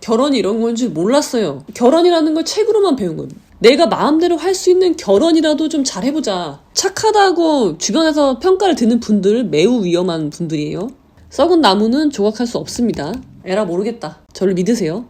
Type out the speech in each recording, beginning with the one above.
결혼이 이런 건 줄 몰랐어요. 결혼이라는 걸 책으로만 배운 거예요. 내가 마음대로 할 수 있는 결혼이라도 좀 잘해보자. 착하다고 주변에서 평가를 듣는 분들 매우 위험한 분들이에요. 썩은 나무는 조각할 수 없습니다. 에라 모르겠다. 저를 믿으세요.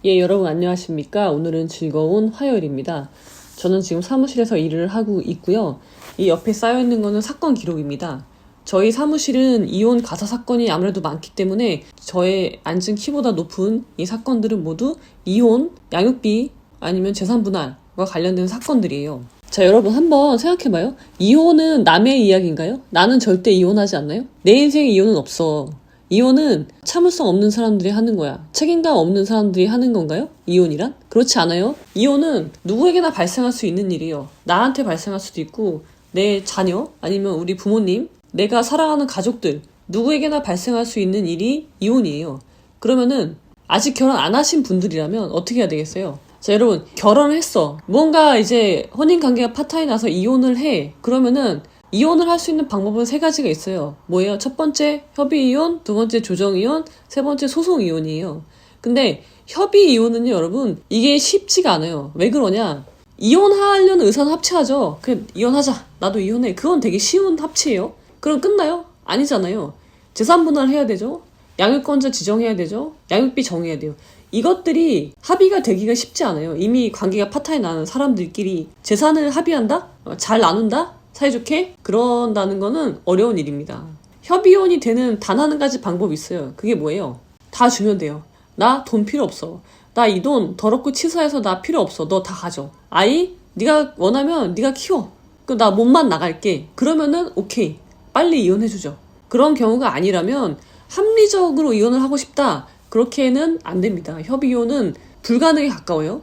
예, 여러분 안녕하십니까. 오늘은 즐거운 화요일입니다. 저는 지금 사무실에서 일을 하고 있고요. 이 옆에 쌓여있는 거는 사건 기록입니다. 저희 사무실은 이혼 가사 사건이 아무래도 많기 때문에 저의 앉은 키보다 높은 이 사건들은 모두 이혼, 양육비 아니면 재산분할과 관련된 사건들이에요. 자, 여러분 한번 생각해봐요. 이혼은 남의 이야기인가요? 나는 절대 이혼하지 않나요? 내 인생에 이혼은 없어. 이혼은 참을성 없는 사람들이 하는 거야. 책임감 없는 사람들이 하는 건가요? 이혼이란? 그렇지 않아요. 이혼은 누구에게나 발생할 수 있는 일이에요. 나한테 발생할 수도 있고 내 자녀 아니면 우리 부모님, 내가 사랑하는 가족들 누구에게나 발생할 수 있는 일이 이혼이에요. 그러면은 아직 결혼 안 하신 분들이라면 어떻게 해야 되겠어요? 자, 여러분 결혼을 했어. 뭔가 이제 혼인관계가 파탄이 나서 이혼을 해. 그러면은 이혼을 할 수 있는 방법은 3가지가 있어요. 뭐예요? 첫 번째 협의이혼, 두 번째 조정이혼, 세 번째 소송이혼이에요. 근데 협의이혼은요 여러분 이게 쉽지가 않아요. 왜 그러냐? 이혼하려는 의사는 합치하죠. 그냥 이혼하자. 나도 이혼해. 그건 되게 쉬운 합치예요. 그럼 끝나요? 아니잖아요. 재산분할 해야 되죠. 양육권자 지정해야 되죠. 양육비 정해야 돼요. 이것들이 합의가 되기가 쉽지 않아요. 이미 관계가 파탄이 나는 사람들끼리 재산을 합의한다? 잘 나눈다? 사이좋게? 그런다는 거는 어려운 일입니다. 협의혼이 되는 단 한 가지 방법이 있어요. 그게 뭐예요? 다 주면 돼요. 나 돈 필요 없어. 나 이 돈 더럽고 치사해서 나 필요 없어. 너 다 가져. 아이 네가 원하면 네가 키워. 그럼 나 몸만 나갈게. 그러면은 오케이. 빨리 이혼해주죠. 그런 경우가 아니라면 합리적으로 이혼을 하고 싶다. 그렇게는 안 됩니다. 협의이혼은 불가능에 가까워요.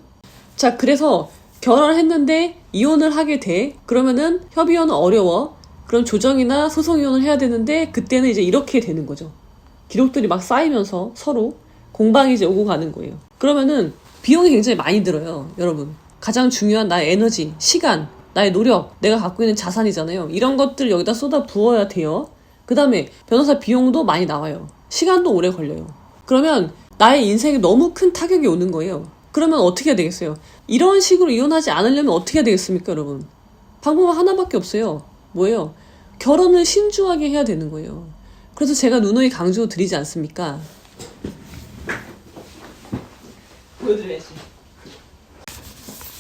자, 그래서 결혼을 했는데 이혼을 하게 돼. 그러면은 협의이혼은 어려워. 그럼 조정이나 소송이혼을 해야 되는데 그때는 이제 이렇게 되는 거죠. 기록들이 막 쌓이면서 서로 공방이 이제 오고 가는 거예요. 그러면은 비용이 굉장히 많이 들어요. 여러분. 가장 중요한 나의 에너지, 시간, 나의 노력, 내가 갖고 있는 자산이잖아요. 이런 것들 여기다 쏟아 부어야 돼요. 그 다음에 변호사 비용도 많이 나와요. 시간도 오래 걸려요. 그러면 나의 인생에 너무 큰 타격이 오는 거예요. 그러면 어떻게 해야 되겠어요? 이런 식으로 이혼하지 않으려면 어떻게 해야 되겠습니까, 여러분? 방법은 하나밖에 없어요. 뭐예요? 결혼을 신중하게 해야 되는 거예요. 그래서 제가 누누이 강조드리지 않습니까? 보여드려야지.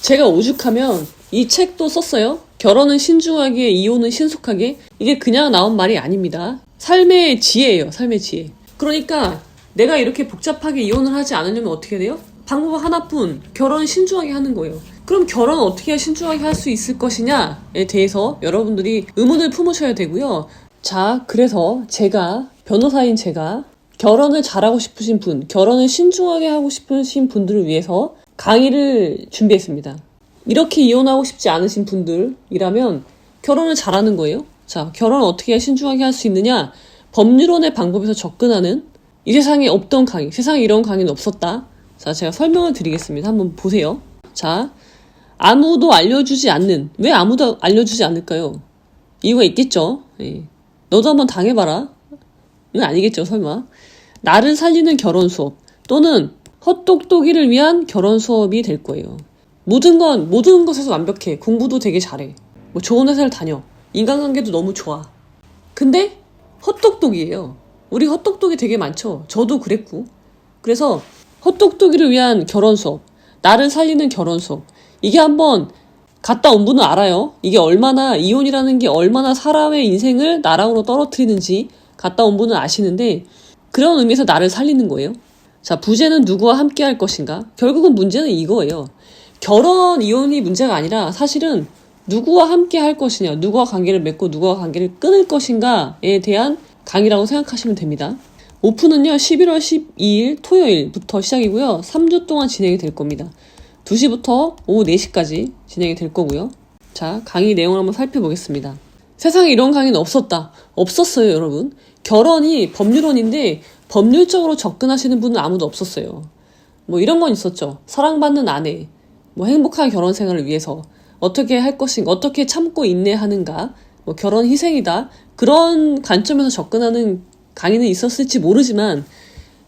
제가 오죽하면 이 책도 썼어요. 결혼은 신중하게, 이혼은 신속하게. 이게 그냥 나온 말이 아닙니다. 삶의 지혜예요. 삶의 지혜. 그러니까 내가 이렇게 복잡하게 이혼을 하지 않으려면 어떻게 돼요? 방법은 하나뿐. 결혼은 신중하게 하는 거예요. 그럼 결혼은 어떻게 해야 신중하게 할 수 있을 것이냐에 대해서 여러분들이 의문을 품으셔야 되고요. 자, 그래서 변호사인 제가 결혼을 잘하고 싶으신 분, 결혼을 신중하게 하고 싶으신 분들을 위해서 강의를 준비했습니다. 이렇게 이혼하고 싶지 않으신 분들이라면 결혼을 잘하는 거예요. 자, 결혼을 어떻게 해야 신중하게 할 수 있느냐? 법률원의 방법에서 접근하는 이 세상에 없던 강의, 세상에 이런 강의는 없었다. 자, 제가 설명을 드리겠습니다. 한번 보세요. 자, 아무도 알려주지 않는, 왜 아무도 알려주지 않을까요? 이유가 있겠죠. 예. 너도 한번 당해봐라. 는 아니겠죠, 설마. 나를 살리는 결혼 수업 또는 헛똑똑이를 위한 결혼 수업이 될 거예요. 모든 것에서 완벽해. 공부도 되게 잘해. 뭐 좋은 회사를 다녀. 인간관계도 너무 좋아. 근데 헛똑똑이에요. 우리 헛똑똑이 되게 많죠. 저도 그랬고. 그래서 헛똑똑이를 위한 결혼 수업, 나를 살리는 결혼 수업. 이게 한번 갔다 온 분은 알아요. 이게 얼마나 이혼이라는 게 얼마나 사람의 인생을 나락으로 떨어뜨리는지 갔다 온 분은 아시는데 그런 의미에서 나를 살리는 거예요. 자, 부재는 누구와 함께 할 것인가? 결국은 문제는 이거예요. 결혼, 이혼이 문제가 아니라 사실은 누구와 함께 할 것이냐, 누구와 관계를 맺고 누구와 관계를 끊을 것인가에 대한 강의라고 생각하시면 됩니다. 오픈은요 11월 12일 토요일부터 시작이고요. 3주 동안 진행이 될 겁니다. 2시부터 오후 4시까지 진행이 될 거고요. 자, 강의 내용을 한번 살펴보겠습니다. 세상에 이런 강의는 없었다. 없었어요, 여러분. 결혼이 법률원인데 법률적으로 접근하시는 분은 아무도 없었어요. 뭐 이런 건 있었죠. 사랑받는 아내, 뭐 행복한 결혼 생활을 위해서 어떻게 할 것인가, 어떻게 참고 인내하는가, 뭐 결혼 희생이다. 그런 관점에서 접근하는 강의는 있었을지 모르지만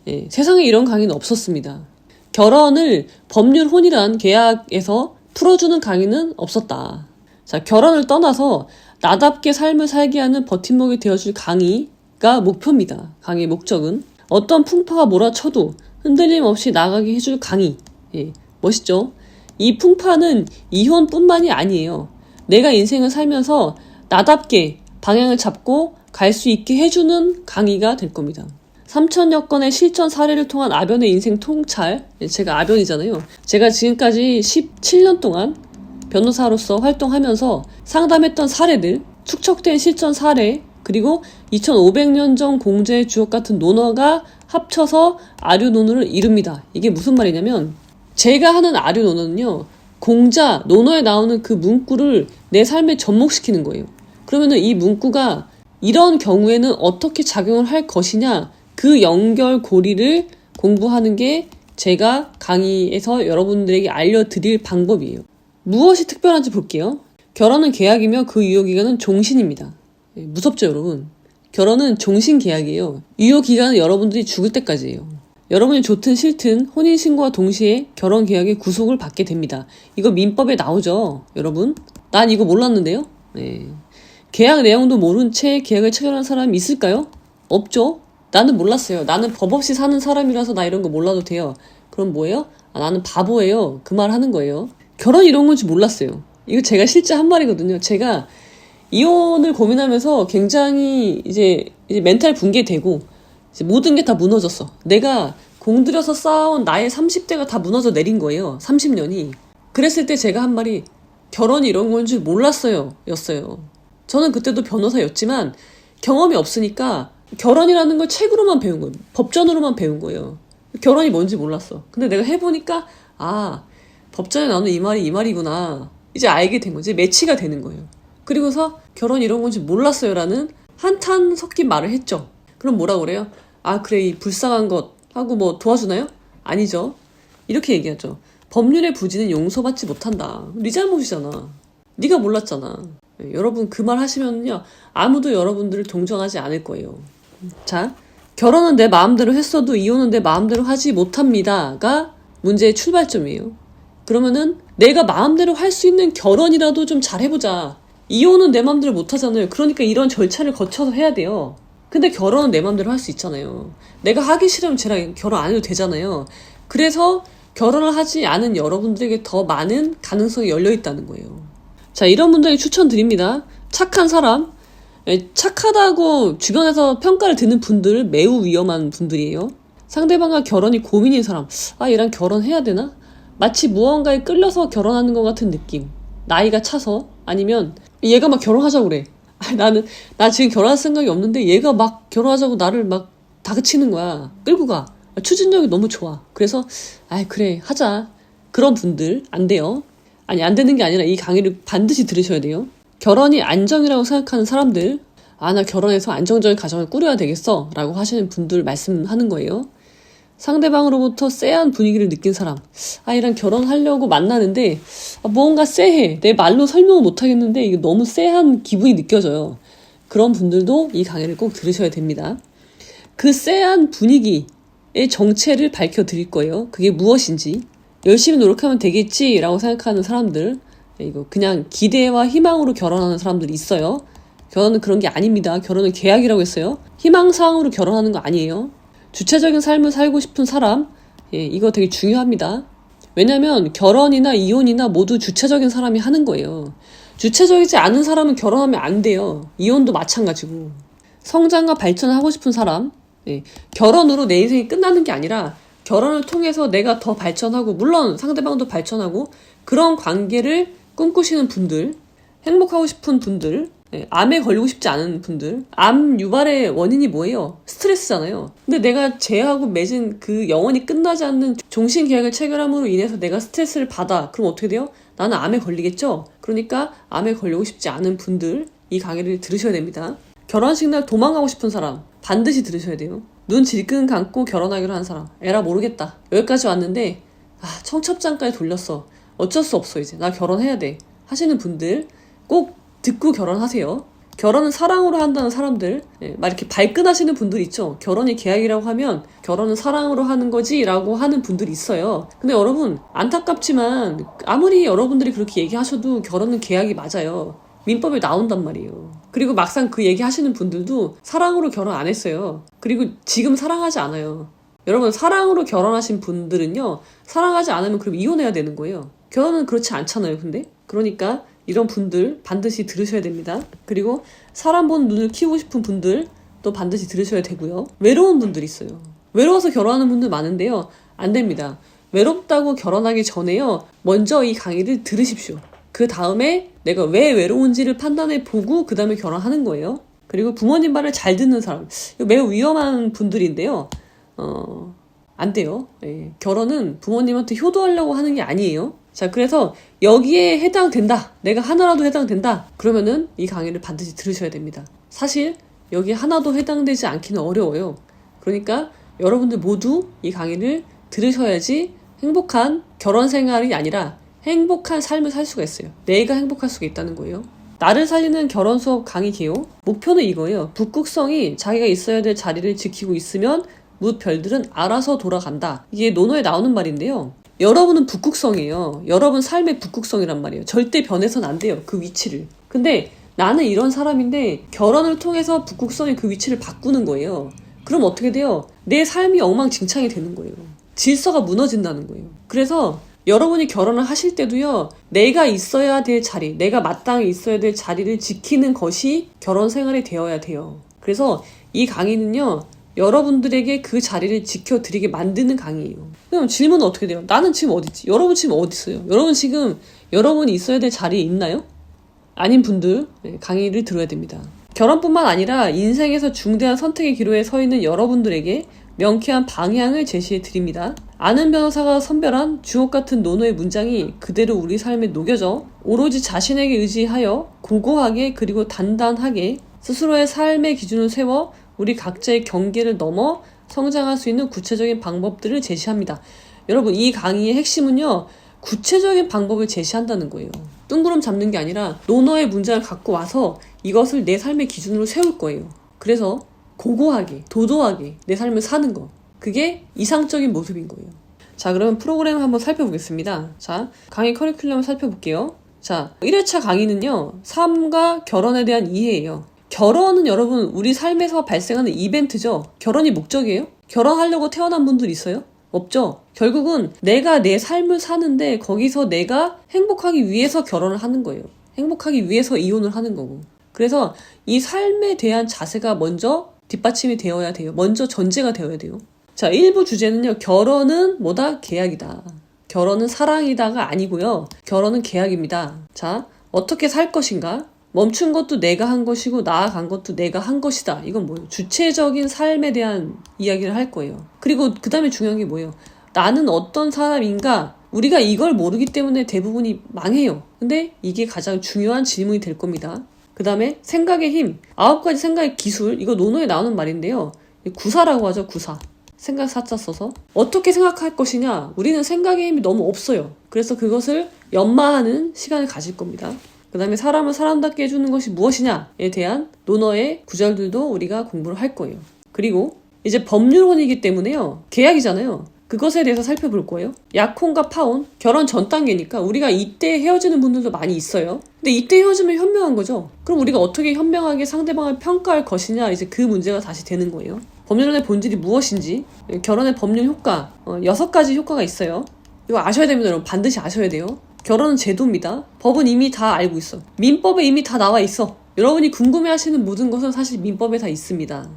예, 세상에 이런 강의는 없었습니다. 결혼을 법률 혼이란 계약에서 풀어주는 강의는 없었다. 자, 결혼을 떠나서 나답게 삶을 살게 하는 버팀목이 되어줄 강의가 목표입니다. 강의의 목적은 어떤 풍파가 몰아쳐도 흔들림 없이 나가게 해줄 강의. 예, 멋있죠? 이 풍파는 이혼뿐만이 아니에요. 내가 인생을 살면서 나답게 방향을 잡고 갈 수 있게 해주는 강의가 될 겁니다. 3천여 건의 실전 사례를 통한 아변의 인생 통찰. 제가 아변이잖아요. 제가 지금까지 17년 동안 변호사로서 활동하면서 상담했던 사례들, 축적된 실전 사례, 그리고 2500년 전 공자의 주옥 같은 논어가 합쳐서 아류 논어를 이룹니다. 이게 무슨 말이냐면 제가 하는 아류 논어는요, 공자, 논어에 나오는 그 문구를 내 삶에 접목시키는 거예요. 그러면은 이 문구가 이런 경우에는 어떻게 작용을 할 것이냐, 그 연결고리를 공부하는 게 제가 강의에서 여러분들에게 알려드릴 방법이에요. 무엇이 특별한지 볼게요. 결혼은 계약이며 그 유효기간은 종신입니다. 무섭죠, 여러분? 결혼은 종신계약이에요. 유효기간은 여러분들이 죽을 때까지예요. 여러분이 좋든 싫든 혼인신고와 동시에 결혼계약의 구속을 받게 됩니다. 이거 민법에 나오죠, 여러분? 난 이거 몰랐는데요? 네. 계약 내용도 모른 채 계약을 체결한 사람이 있을까요? 없죠? 나는 몰랐어요. 나는 법 없이 사는 사람이라서 나 이런 거 몰라도 돼요. 그럼 뭐예요? 아, 나는 바보예요. 그 말 하는 거예요. 결혼 이런 건지 몰랐어요. 이거 제가 실제 한 말이거든요. 제가 이혼을 고민하면서 굉장히 이제 멘탈 붕괴되고 이제 모든 게 다 무너졌어. 내가 공들여서 쌓아온 나의 30대가 다 무너져 내린 거예요. 30년이. 그랬을 때 제가 한 말이 결혼이 이런 건 줄 몰랐어요. 였어요. 저는 그때도 변호사였지만 경험이 없으니까 결혼이라는 걸 책으로만 배운 거예요. 법전으로만 배운 거예요. 결혼이 뭔지 몰랐어. 근데 내가 해보니까 아, 법전에 나오는 이 말이 이 말이구나. 이제 알게 된 거지. 매치가 되는 거예요. 그리고서 결혼 이런 건지 몰랐어요 라는 한탄 섞인 말을 했죠. 그럼 뭐라 그래요? 아, 그래, 이 불쌍한 것 하고 뭐 도와주나요? 아니죠. 이렇게 얘기하죠. 법률의 부지는 용서받지 못한다. 네 잘못이잖아. 네가 몰랐잖아. 네, 여러분 그 말 하시면요, 아무도 여러분들을 동정하지 않을 거예요. 자, 결혼은 내 마음대로 했어도 이혼은 내 마음대로 하지 못합니다가 문제의 출발점이에요. 그러면은 내가 마음대로 할 수 있는 결혼이라도 좀 잘해보자. 이혼은 내 마음대로 못하잖아요. 그러니까 이런 절차를 거쳐서 해야 돼요. 근데 결혼은 내 마음대로 할 수 있잖아요. 내가 하기 싫으면 쟤랑 결혼 안 해도 되잖아요. 그래서 결혼을 하지 않은 여러분들에게 더 많은 가능성이 열려있다는 거예요. 자, 이런 분들에게 추천드립니다. 착한 사람, 착하다고 주변에서 평가를 듣는 분들 매우 위험한 분들이에요. 상대방과 결혼이 고민인 사람, 아, 얘랑 결혼해야 되나? 마치 무언가에 끌려서 결혼하는 것 같은 느낌. 나이가 차서, 아니면 얘가 막 결혼하자고 그래. 나 지금 결혼할 생각이 없는데 얘가 막 결혼하자고 나를 막 다그치는 거야. 끌고 가. 추진력이 너무 좋아. 그래서 그래, 하자. 그런 분들 안 돼요. 아니, 안 되는 게 아니라 이 강의를 반드시 들으셔야 돼요. 결혼이 안정이라고 생각하는 사람들, 나 결혼해서 안정적인 가정을 꾸려야 되겠어 라고 하시는 분들 말씀하는 거예요. 상대방으로부터 쎄한 분위기를 느낀 사람, 얘랑 결혼하려고 만나는데 뭔가 쎄해. 내 말로 설명을 못하겠는데 이게 너무 쎄한 기분이 느껴져요. 그런 분들도 이 강의를 꼭 들으셔야 됩니다. 그 쎄한 분위기의 정체를 밝혀드릴 거예요. 그게 무엇인지. 열심히 노력하면 되겠지라고 생각하는 사람들, 이거 그냥 기대와 희망으로 결혼하는 사람들이 있어요. 결혼은 그런 게 아닙니다. 결혼은 계약이라고 했어요. 희망사항으로 결혼하는 거 아니에요. 주체적인 삶을 살고 싶은 사람, 이거 되게 중요합니다. 왜냐면 결혼이나 이혼이나 모두 주체적인 사람이 하는 거예요. 주체적이지 않은 사람은 결혼하면 안 돼요. 이혼도 마찬가지고. 성장과 발전을 하고 싶은 사람, 결혼으로 내 인생이 끝나는 게 아니라 결혼을 통해서 내가 더 발전하고, 물론 상대방도 발전하고, 그런 관계를 꿈꾸시는 분들, 행복하고 싶은 분들, 암에 걸리고 싶지 않은 분들. 암 유발의 원인이 뭐예요? 스트레스잖아요. 근데 내가 쟤하고 맺은 그 영원히 끝나지 않는 종신 계약을 체결함으로 인해서 내가 스트레스를 받아. 그럼 어떻게 돼요? 나는 암에 걸리겠죠? 그러니까 암에 걸리고 싶지 않은 분들, 이 강의를 들으셔야 됩니다. 결혼식 날 도망가고 싶은 사람 반드시 들으셔야 돼요. 눈 질끈 감고 결혼하기로 한 사람, 에라 모르겠다. 여기까지 왔는데 청첩장까지 돌렸어. 어쩔 수 없어. 이제 나 결혼해야 돼 하시는 분들 꼭 듣고 결혼하세요. 결혼은 사랑으로 한다는 사람들, 막 이렇게 발끈하시는 분들 있죠. 결혼이 계약이라고 하면 결혼은 사랑으로 하는 거지 라고 하는 분들이 있어요. 근데 여러분, 안타깝지만 아무리 여러분들이 그렇게 얘기하셔도 결혼은 계약이 맞아요. 민법에 나온단 말이에요. 그리고 막상 그 얘기 하시는 분들도 사랑으로 결혼 안 했어요. 그리고 지금 사랑하지 않아요. 여러분, 사랑으로 결혼하신 분들은요, 사랑하지 않으면 그럼 이혼해야 되는 거예요. 결혼은 그렇지 않잖아요, 근데? 그러니까 이런 분들 반드시 들으셔야 됩니다. 그리고 사람 보는 눈을 키우고 싶은 분들 또 반드시 들으셔야 되고요. 외로운 분들 있어요. 외로워서 결혼하는 분들 많은데요. 안 됩니다. 외롭다고 결혼하기 전에요. 먼저 이 강의를 들으십시오. 그 다음에 내가 왜 외로운지를 판단해 보고 그 다음에 결혼하는 거예요. 그리고 부모님 말을 잘 듣는 사람. 매우 위험한 분들인데요. 안 돼요. 결혼은 부모님한테 효도하려고 하는 게 아니에요. 자, 그래서 여기에 해당된다. 내가 하나라도 해당된다. 그러면은 이 강의를 반드시 들으셔야 됩니다. 사실 여기 하나도 해당되지 않기는 어려워요. 그러니까 여러분들 모두 이 강의를 들으셔야지 행복한 결혼 생활이 아니라 행복한 삶을 살 수가 있어요. 내가 행복할 수가 있다는 거예요. 나를 살리는 결혼 수업 강의 개요. 목표는 이거예요. 북극성이 자기가 있어야 될 자리를 지키고 있으면 무별들은 알아서 돌아간다. 이게 논어에 나오는 말인데요. 여러분은 북극성이에요. 여러분 삶의 북극성이란 말이에요. 절대 변해서는 안 돼요. 그 위치를. 근데 나는 이런 사람인데 결혼을 통해서 북극성이 그 위치를 바꾸는 거예요. 그럼 어떻게 돼요? 내 삶이 엉망진창이 되는 거예요. 질서가 무너진다는 거예요. 그래서 여러분이 결혼을 하실 때도요. 내가 있어야 될 자리, 내가 마땅히 있어야 될 자리를 지키는 것이 결혼 생활이 되어야 돼요. 그래서 이 강의는요. 여러분들에게 그 자리를 지켜드리게 만드는 강의예요. 그럼 질문은 어떻게 돼요? 나는 지금 어디 있지? 여러분 지금 어디 있어요? 여러분 지금 여러분이 있어야 될 자리에 있나요? 아닌 분들 강의를 들어야 됩니다. 결혼뿐만 아니라 인생에서 중대한 선택의 기로에 서 있는 여러분들에게 명쾌한 방향을 제시해 드립니다. 아는 변호사가 선별한 주옥 같은 논어의 문장이 그대로 우리 삶에 녹여져 오로지 자신에게 의지하여 고고하게 그리고 단단하게 스스로의 삶의 기준을 세워 우리 각자의 경계를 넘어 성장할 수 있는 구체적인 방법들을 제시합니다. 여러분, 이 강의의 핵심은요. 구체적인 방법을 제시한다는 거예요. 뜬구름 잡는 게 아니라 논어의 문장을 갖고 와서 이것을 내 삶의 기준으로 세울 거예요. 그래서 고고하게, 도도하게 내 삶을 사는 거. 그게 이상적인 모습인 거예요. 자, 그러면 프로그램을 한번 살펴보겠습니다. 자, 강의 커리큘럼을 살펴볼게요. 자, 1회차 강의는요. 삶과 결혼에 대한 이해예요. 결혼은 여러분 우리 삶에서 발생하는 이벤트죠. 결혼이 목적이에요? 결혼하려고 태어난 분들 있어요? 없죠. 결국은 내가 내 삶을 사는데 거기서 내가 행복하기 위해서 결혼을 하는 거예요. 행복하기 위해서 이혼을 하는 거고. 그래서 이 삶에 대한 자세가 먼저 뒷받침이 되어야 돼요. 먼저 전제가 되어야 돼요. 자, 1부 주제는요. 결혼은 뭐다? 계약이다. 결혼은 사랑이다가 아니고요. 결혼은 계약입니다. 자, 어떻게 살 것인가? 멈춘 것도 내가 한 것이고 나아간 것도 내가 한 것이다. 이건 뭐예요? 주체적인 삶에 대한 이야기를 할 거예요. 그리고 그 다음에 중요한 게 뭐예요? 나는 어떤 사람인가? 우리가 이걸 모르기 때문에 대부분이 망해요. 근데 이게 가장 중요한 질문이 될 겁니다. 그 다음에 생각의 힘, 9가지 생각의 기술, 이거 논어에 나오는 말인데요. 구사라고 하죠, 구사. 생각 사자 써서. 어떻게 생각할 것이냐? 우리는 생각의 힘이 너무 없어요. 그래서 그것을 연마하는 시간을 가질 겁니다. 그 다음에 사람을 사람답게 해주는 것이 무엇이냐에 대한 논어의 구절들도 우리가 공부를 할 거예요. 그리고 이제 법률혼이기 때문에요. 계약이잖아요. 그것에 대해서 살펴볼 거예요. 약혼과 파혼, 결혼 전 단계니까 우리가 이때 헤어지는 분들도 많이 있어요. 근데 이때 헤어지면 현명한 거죠. 그럼 우리가 어떻게 현명하게 상대방을 평가할 것이냐, 이제 그 문제가 다시 되는 거예요. 법률혼의 본질이 무엇인지, 결혼의 법률 효과, 6가지 효과가 있어요. 이거 아셔야 됩니다, 여러분. 반드시 아셔야 돼요. 결혼은 제도입니다. 법은 이미 다 알고 있어. 민법에 이미 다 나와 있어. 여러분이 궁금해하시는 모든 것은 사실 민법에 다 있습니다.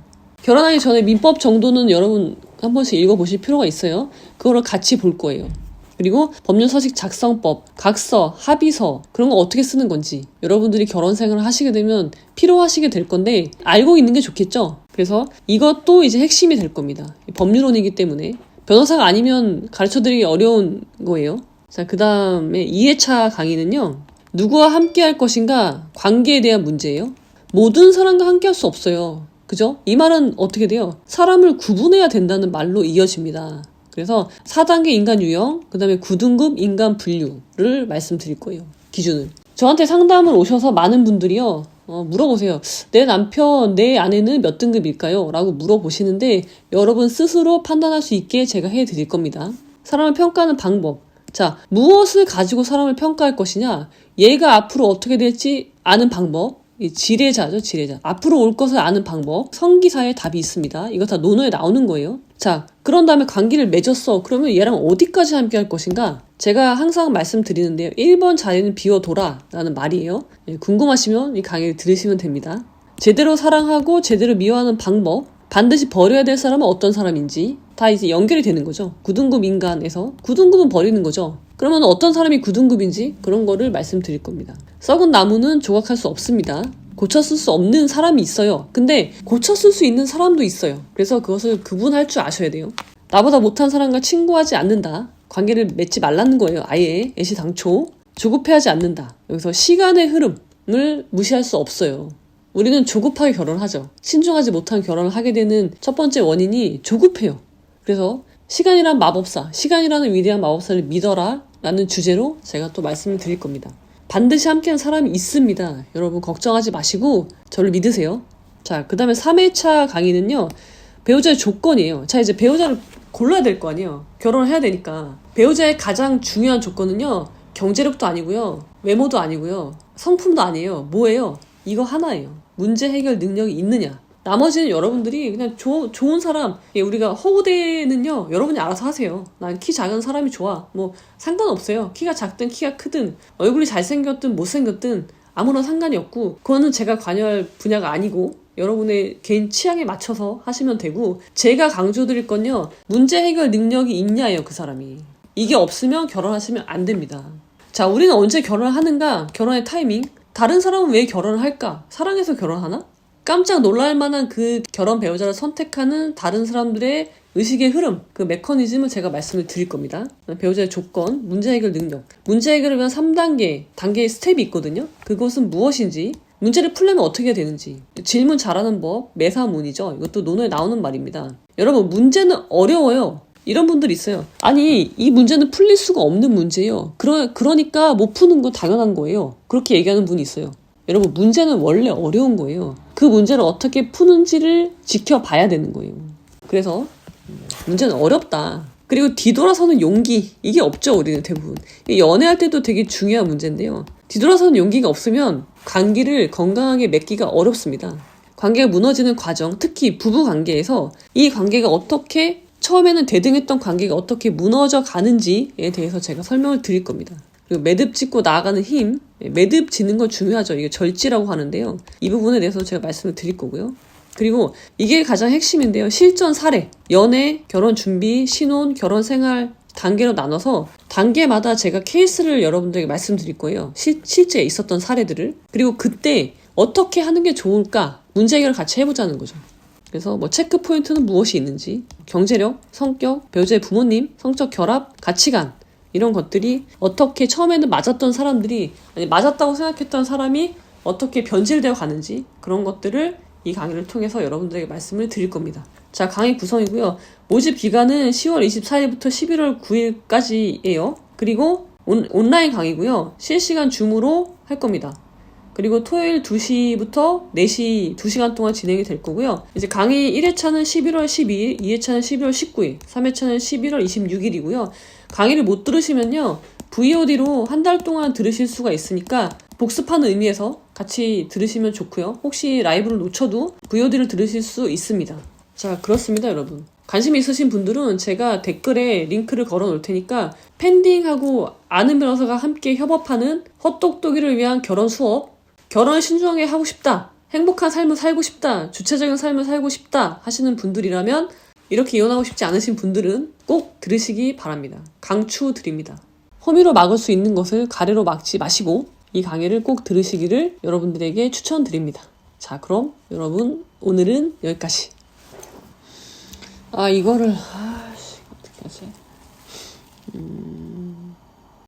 결혼하기 전에 민법 정도는 여러분 한 번씩 읽어보실 필요가 있어요. 그거를 같이 볼 거예요. 그리고 법률서식 작성법, 각서, 합의서 그런 거 어떻게 쓰는 건지 여러분들이 결혼 생활을 하시게 되면 필요하시게 될 건데 알고 있는 게 좋겠죠? 그래서 이것도 이제 핵심이 될 겁니다. 법률론이기 때문에 변호사가 아니면 가르쳐드리기 어려운 거예요. 자, 그 다음에 2회차 강의는요. 누구와 함께 할 것인가 관계에 대한 문제예요. 모든 사람과 함께 할 수 없어요. 그죠? 이 말은 어떻게 돼요? 사람을 구분해야 된다는 말로 이어집니다. 그래서 4단계 인간 유형, 그 다음에 9등급 인간 분류를 말씀드릴 거예요. 기준을. 저한테 상담을 오셔서 많은 분들이요. 물어보세요. 내 남편, 내 아내는 몇 등급일까요? 라고 물어보시는데 여러분 스스로 판단할 수 있게 제가 해드릴 겁니다. 사람을 평가하는 방법. 자, 무엇을 가지고 사람을 평가할 것이냐? 얘가 앞으로 어떻게 될지 아는 방법. 지뢰자죠, 지뢰자. 앞으로 올 것을 아는 방법. 성기사에 답이 있습니다. 이거 다 논어에 나오는 거예요. 자, 그런 다음에 관계를 맺었어. 그러면 얘랑 어디까지 함께 할 것인가? 제가 항상 말씀드리는데요. 1번 자리는 비워둬라 라는 말이에요. 궁금하시면 이 강의를 들으시면 됩니다. 제대로 사랑하고 제대로 미워하는 방법. 반드시 버려야 될 사람은 어떤 사람인지 다 이제 연결이 되는 거죠. 9등급 인간에서 9등급은 버리는 거죠. 그러면 어떤 사람이 9등급인지 그런 거를 말씀드릴 겁니다. 썩은 나무는 조각할 수 없습니다. 고쳤을 수 없는 사람이 있어요. 근데 고쳤을 수 있는 사람도 있어요. 그래서 그것을 구분할 줄 아셔야 돼요. 나보다 못한 사람과 친구하지 않는다. 관계를 맺지 말라는 거예요. 아예 애시당초. 조급해하지 않는다. 여기서 시간의 흐름을 무시할 수 없어요. 우리는 조급하게 결혼하죠. 신중하지 못한 결혼을 하게 되는 첫 번째 원인이 조급해요. 그래서 시간이란 마법사, 시간이라는 위대한 마법사를 믿어라 라는 주제로 제가 또 말씀을 드릴 겁니다. 반드시 함께하는 사람이 있습니다. 여러분 걱정하지 마시고 저를 믿으세요. 자, 그 다음에 3회차 강의는요. 배우자의 조건이에요. 자, 이제 배우자를 골라야 될 거 아니에요. 결혼을 해야 되니까. 배우자의 가장 중요한 조건은요. 경제력도 아니고요. 외모도 아니고요. 성품도 아니에요. 뭐예요? 이거 하나예요. 문제 해결 능력이 있느냐. 나머지는 여러분들이 그냥 좋은 사람, 우리가 허구대는요, 여러분이 알아서 하세요. 난 키 작은 사람이 좋아. 뭐, 상관없어요. 키가 작든 키가 크든, 얼굴이 잘생겼든 못생겼든, 아무런 상관이 없고, 그거는 제가 관여할 분야가 아니고, 여러분의 개인 취향에 맞춰서 하시면 되고, 제가 강조드릴 건요, 문제 해결 능력이 있냐예요, 그 사람이. 이게 없으면 결혼하시면 안 됩니다. 자, 우리는 언제 결혼을 하는가? 결혼의 타이밍? 다른 사람은 왜 결혼을 할까? 사랑해서 결혼하나? 깜짝 놀랄 만한 그 결혼 배우자를 선택하는 다른 사람들의 의식의 흐름, 그 메커니즘을 제가 말씀을 드릴 겁니다. 배우자의 조건, 문제 해결 능력. 문제 해결을 위한 3단계, 단계의 스텝이 있거든요. 그것은 무엇인지, 문제를 풀려면 어떻게 해야 되는지, 질문 잘하는 법, 매사문이죠. 이것도 논어에 나오는 말입니다. 여러분, 문제는 어려워요. 이런 분들 있어요. 아니, 이 문제는 풀릴 수가 없는 문제예요. 그러니까 못 푸는 건 당연한 거예요. 그렇게 얘기하는 분이 있어요. 여러분, 문제는 원래 어려운 거예요. 그 문제를 어떻게 푸는지를 지켜봐야 되는 거예요. 그래서 문제는 어렵다. 그리고 뒤돌아서는 용기, 이게 없죠, 우리는 대부분. 연애할 때도 되게 중요한 문제인데요. 뒤돌아서는 용기가 없으면 관계를 건강하게 맺기가 어렵습니다. 관계가 무너지는 과정, 특히 부부 관계에서 이 관계가 어떻게, 처음에는 대등했던 관계가 어떻게 무너져 가는지에 대해서 제가 설명을 드릴 겁니다. 그리고 매듭 짓고 나아가는 힘, 매듭 짓는 건 중요하죠. 이게 절지라고 하는데요. 이 부분에 대해서 제가 말씀을 드릴 거고요. 그리고 이게 가장 핵심인데요. 실전 사례, 연애, 결혼 준비, 신혼, 결혼 생활 단계로 나눠서 단계마다 제가 케이스를 여러분들에게 말씀드릴 거예요. 실제 있었던 사례들을. 그리고 그때 어떻게 하는 게 좋을까? 문제 해결을 같이 해보자는 거죠. 그래서 뭐 체크 포인트는 무엇이 있는지, 경제력, 성격, 배우자의 부모님, 성적 결합, 가치관, 이런 것들이 어떻게 처음에는 맞았던 사람들이, 아니 맞았다고 생각했던 사람이 어떻게 변질되어 가는지, 그런 것들을 이 강의를 통해서 여러분들에게 말씀을 드릴 겁니다. 자, 강의 구성이고요. 모집 기간은 10월 24일부터 11월 9일까지예요. 그리고 온라인 강의고요. 실시간 줌으로 할 겁니다. 그리고 토요일 2시부터 4시 2시간 동안 진행이 될 거고요. 이제 강의 1회차는 11월 12일, 2회차는 11월 19일, 3회차는 11월 26일이고요. 강의를 못 들으시면요. VOD로 한 달 동안 들으실 수가 있으니까 복습하는 의미에서 같이 들으시면 좋고요. 혹시 라이브를 놓쳐도 VOD를 들으실 수 있습니다. 자, 그렇습니다, 여러분. 관심 있으신 분들은 제가 댓글에 링크를 걸어 놓을 테니까 펜딩하고 아는 변호사가 함께 협업하는 헛똑똑이를 위한 결혼 수업, 결혼을 신중하게 하고 싶다, 행복한 삶을 살고 싶다, 주체적인 삶을 살고 싶다 하시는 분들이라면, 이렇게 이혼하고 싶지 않으신 분들은 꼭 들으시기 바랍니다. 강추드립니다. 허미로 막을 수 있는 것을 가래로 막지 마시고 이 강의를 꼭 들으시기를 여러분들에게 추천드립니다. 자, 그럼 여러분 오늘은 여기까지. 이거를 어떻게 하지?